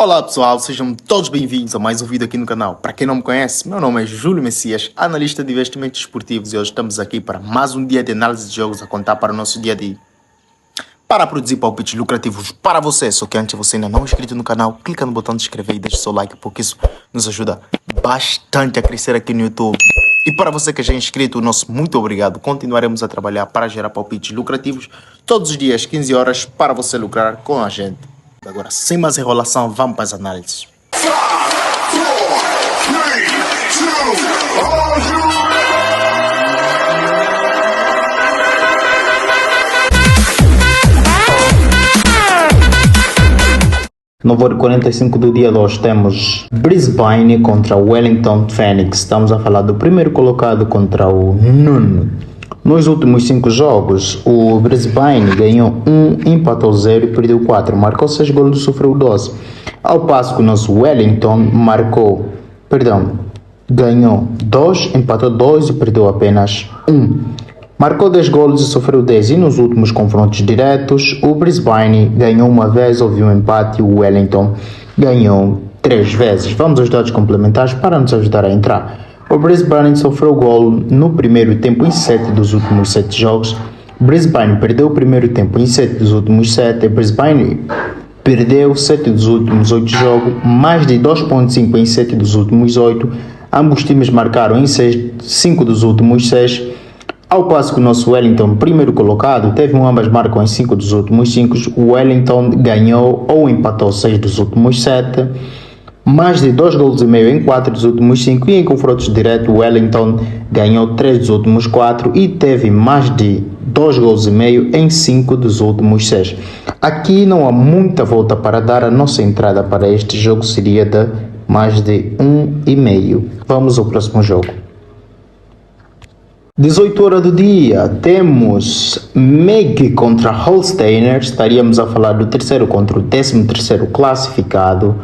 Olá pessoal, sejam todos bem-vindos a mais um vídeo aqui no canal. Para quem não me conhece, meu nome é Júlio Messias, analista de investimentos esportivos, e hoje estamos aqui para mais um dia de análise de jogos a contar para o nosso dia a dia. Para produzir palpites lucrativos para você, só que antes você ainda não é inscrito no canal, clica no botão de inscrever e deixa seu like, porque isso nos ajuda bastante a crescer aqui no YouTube. E para você que já é inscrito, o nosso muito obrigado. Continuaremos a trabalhar para gerar palpites lucrativos todos os dias, 15 horas, para você lucrar com a gente. Agora, sem mais enrolação, vamos para as análises. 5, 4, 9h45 do dia de hoje temos Brisbane contra o Wellington Phoenix. Estamos a falar do primeiro colocado contra o nono. Nos últimos 5 jogos, o Brisbane ganhou 1, empatou 0 e perdeu 4. Marcou 6 golos e sofreu 12. Ao passo que o nosso Wellington ganhou 2, empatou 2 e perdeu apenas 1. Marcou 10 golos e sofreu 10. E nos últimos confrontos diretos, o Brisbane ganhou uma vez, houve um empate e o Wellington ganhou 3 vezes. Vamos aos dados complementares para nos ajudar a entrar. O Brisbane sofreu gol no primeiro tempo em 7 dos últimos 7 jogos. Brisbane perdeu o primeiro tempo em 7 dos últimos 7. Brisbane perdeu 7 dos últimos 8 jogos, mais de 2.5 em 7 dos últimos 8. Ambos times marcaram em 5 dos últimos 6. Ao passo que o nosso Wellington, primeiro colocado, teve ambas marcam em 5 dos últimos 5. O Wellington ganhou ou empatou 6 dos últimos 7. Mais de 2 golos e meio em 4 dos últimos 5, e em confrontos diretos o Wellington ganhou 3 dos últimos 4 e teve mais de 2 golos e meio em 5 dos últimos 6. Aqui não há muita volta para dar. A nossa entrada para este jogo seria de mais de 1,5. Vamos ao próximo jogo. 18 horas do dia, temos Meg contra Holsteiner. Estaríamos a falar do terceiro contra o 13º classificado.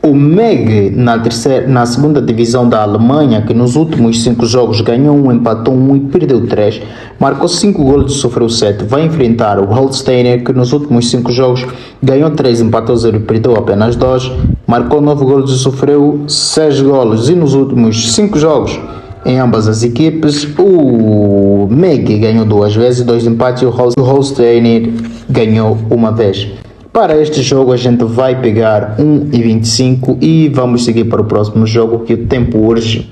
O Meg, na segunda divisão da Alemanha, que nos últimos 5 jogos ganhou 1, empatou 1 e perdeu 3, marcou 5 golos e sofreu 7. Vai enfrentar o Holsteiner, que nos últimos 5 jogos ganhou 3, empatou 0 e perdeu apenas 2, marcou 9 golos e sofreu 6 golos. E nos últimos 5 jogos, em ambas as equipes, o Meg ganhou 2 vezes, 2 empates, e o Holsteiner ganhou 1 vez. Para este jogo a gente vai pegar 1,25 e vamos seguir para o próximo jogo, que o tempo urge.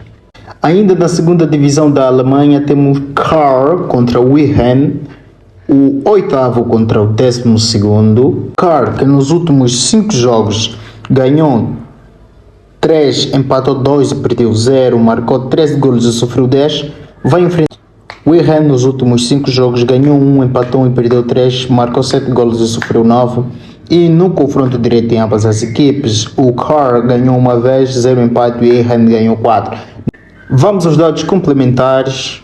Ainda na segunda divisão da Alemanha temos Karl contra o Wien, o 8º contra o 12º. Karl, que nos últimos 5 jogos ganhou 3, empatou 2 e perdeu 0, marcou 13 golos e sofreu 10, vai enfrentar o Wien. Nos últimos 5 jogos ganhou 1, empatou 1 e perdeu 3, marcou 7 golos e sofreu 9. E no confronto direto em ambas as equipes, o Karl ganhou 1 vez, 0 empate, e o Wien ganhou 4. Vamos aos dados complementares.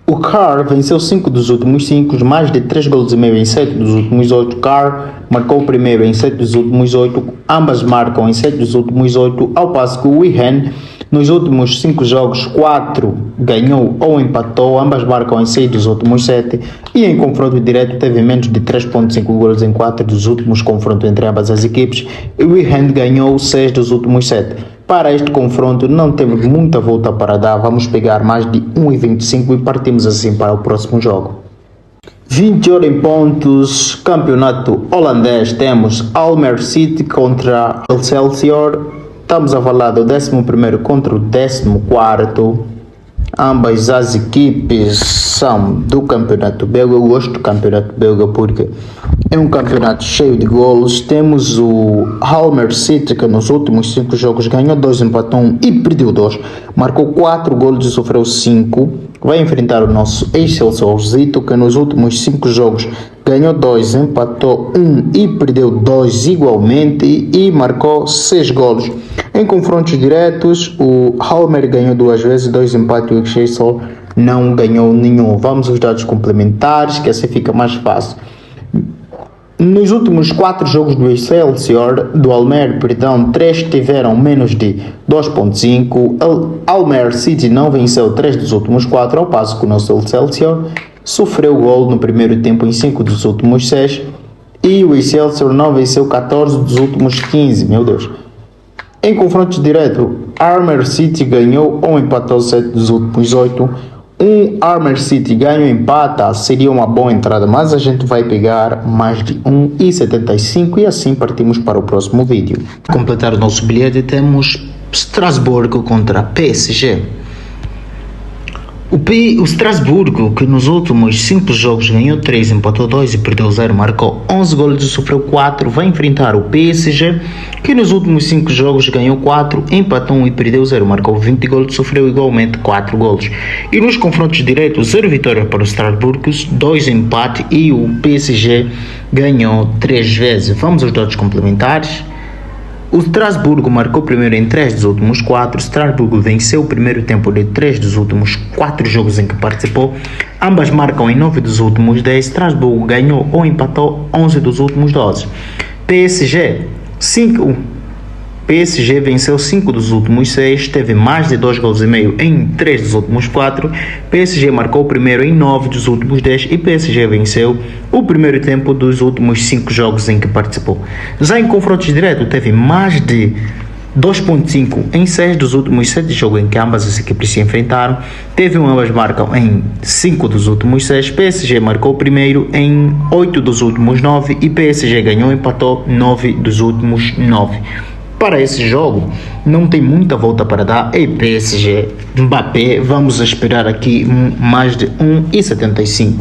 O Karl venceu 5 dos últimos 5, mais de 3 golos e meio em 7 dos últimos 8. Karl marcou o primeiro em 7 dos últimos 8, ambas marcam em 7 dos últimos 8, ao passo que o Wien, nos últimos 5 jogos, 4 ganhou ou empatou, ambas marcam em 6 dos últimos 7, e em confronto direto teve menos de 3.5 golos em 4 dos últimos confrontos entre ambas as equipes, e o Wien ganhou 6 dos últimos 7. Para este confronto não temos muita volta para dar, vamos pegar mais de 1,25 e partimos assim para o próximo jogo. 20 horas em pontos, campeonato holandês, temos Almere City contra Excelsior. Estamos a falar do 11º contra o 14º. Ambas as equipes são do campeonato belga. Eu gosto do campeonato belga porque é um campeonato cheio de golos. Temos o Almere City, que nos últimos 5 jogos ganhou 2, empatou 1 e perdeu 2. Marcou 4 golos e sofreu 5. Vai enfrentar o nosso Excelsior, que nos últimos 5 jogos ganhou 2, empatou 1 e perdeu 2 igualmente, e marcou 6 golos. Em confrontos diretos, o Almere ganhou 2 vezes, 2 empates, e o Excelsior não ganhou nenhum. Vamos aos dados complementares, que assim fica mais fácil. Nos últimos 4 jogos do Excelsior, do Almere, 3 tiveram menos de 2.5. Almere City não venceu 3 dos últimos 4, ao passo que o nosso Excelsior sofreu gol no primeiro tempo em 5 dos últimos 6 E o Excelsior não venceu 14 dos últimos 15, meu Deus. Em confrontos diretos, Armor City ganhou ou empatou 7 dos últimos 8. Armor City ganha ou empata seria uma boa entrada, mas a gente vai pegar mais de 1,75 e assim partimos para o próximo vídeo. Para completar o nosso bilhete temos Strasbourg contra PSG. O Strasbourg, que nos últimos 5 jogos ganhou 3, empatou 2 e perdeu 0, marcou 11 golos e sofreu 4, vai enfrentar o PSG, que nos últimos 5 jogos ganhou 4, empatou 1 e perdeu 0, marcou 20 golos e sofreu igualmente 4 golos. E nos confrontos diretos, 0 vitória para o Strasbourg, 2 empate e o PSG ganhou 3 vezes. Vamos aos dados complementares. O Strasbourg marcou primeiro em 3 dos últimos 4. Strasbourg venceu o primeiro tempo de 3 dos últimos 4 jogos em que participou. Ambas marcam em 9 dos últimos 10. Strasbourg ganhou ou empatou 11 dos últimos 12. PSG venceu 5 dos últimos 6, teve mais de 2 gols e meio em 3 dos últimos 4. PSG marcou o primeiro em 9 dos últimos 10 e PSG venceu o primeiro tempo dos últimos 5 jogos em que participou. Já em confrontos diretos, teve mais de 2.5 em 6 dos últimos 7 jogos em que ambas as equipes se enfrentaram. Ambas marcam em 5 dos últimos 6. PSG marcou o primeiro em 8 dos últimos 9 e PSG ganhou e empatou 9 dos últimos 9. Para esse jogo, não tem muita volta para dar. E PSG, Mbappé, vamos esperar aqui mais de 1,75.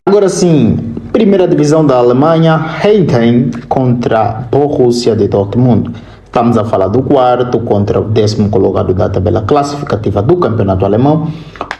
Agora sim, primeira divisão da Alemanha, Heidenheim contra Borussia de Dortmund. Estamos a falar do quarto contra o 10º colocado da tabela classificativa do campeonato alemão.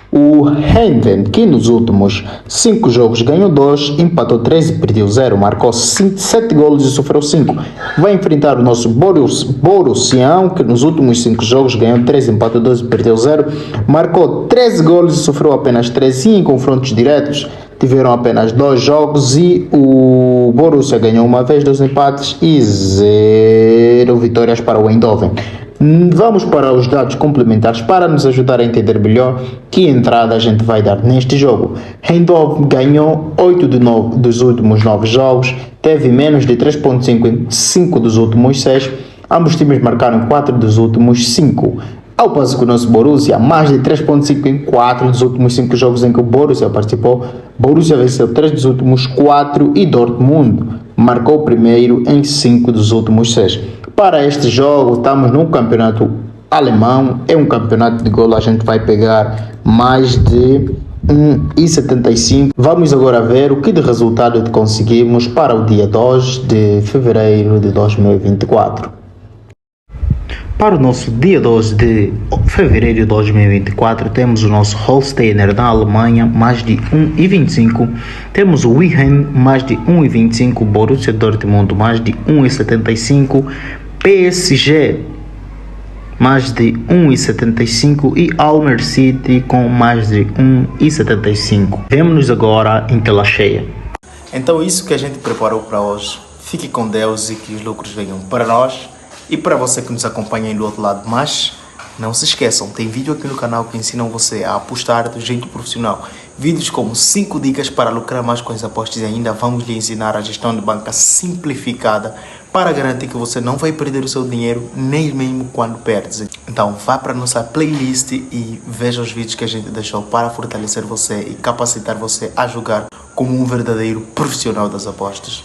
O Heidenheim, que nos últimos 5 jogos ganhou 2, empatou 3 e perdeu 0, marcou 7 golos e sofreu 5. Vai enfrentar o nosso Borussia, que nos últimos 5 jogos ganhou 3, empatou 2 e perdeu 0, marcou 13 golos e sofreu apenas 3. E em confrontos diretos tiveram apenas 2 jogos e o Borussia ganhou uma vez, 2 empates e 0 vitórias para o Eindhoven. Vamos para os dados complementares para nos ajudar a entender melhor que entrada a gente vai dar neste jogo. Eindhoven ganhou 8 dos últimos 9 jogos, teve menos de 3.5 em 5 dos últimos 6, ambos times marcaram 4 dos últimos 5. Ao passo que o nosso Borussia, mais de 3.5 em 4 dos últimos 5 jogos em que o Borussia participou, Borussia venceu 3 dos últimos 4 e Dortmund marcou o primeiro em 5 dos últimos 6. Para este jogo, estamos num campeonato alemão, é um campeonato de golo, a gente vai pegar mais de 1,75. Vamos agora ver o que de resultado conseguimos para o dia 2 de fevereiro de 2024. Para o nosso dia 2 de fevereiro de 2024, temos o nosso Holsteiner da Alemanha, mais de 1,25. Temos o Wihen, mais de 1,25. Borussia Dortmund, mais de 1,75. PSG, mais de 1,75. E Armor City, com mais de 1,75. Vemo-nos agora em tela cheia. Então isso que a gente preparou para hoje. Fique com Deus e que os lucros venham para nós. E para você que nos acompanha aí do outro lado, mas não se esqueçam, tem vídeo aqui no canal que ensinam você a apostar do jeito profissional. Vídeos como 5 dicas para lucrar mais com as apostas e ainda vamos lhe ensinar a gestão de banca simplificada para garantir que você não vai perder o seu dinheiro nem mesmo quando perdes. Então vá para a nossa playlist e veja os vídeos que a gente deixou para fortalecer você e capacitar você a jogar como um verdadeiro profissional das apostas.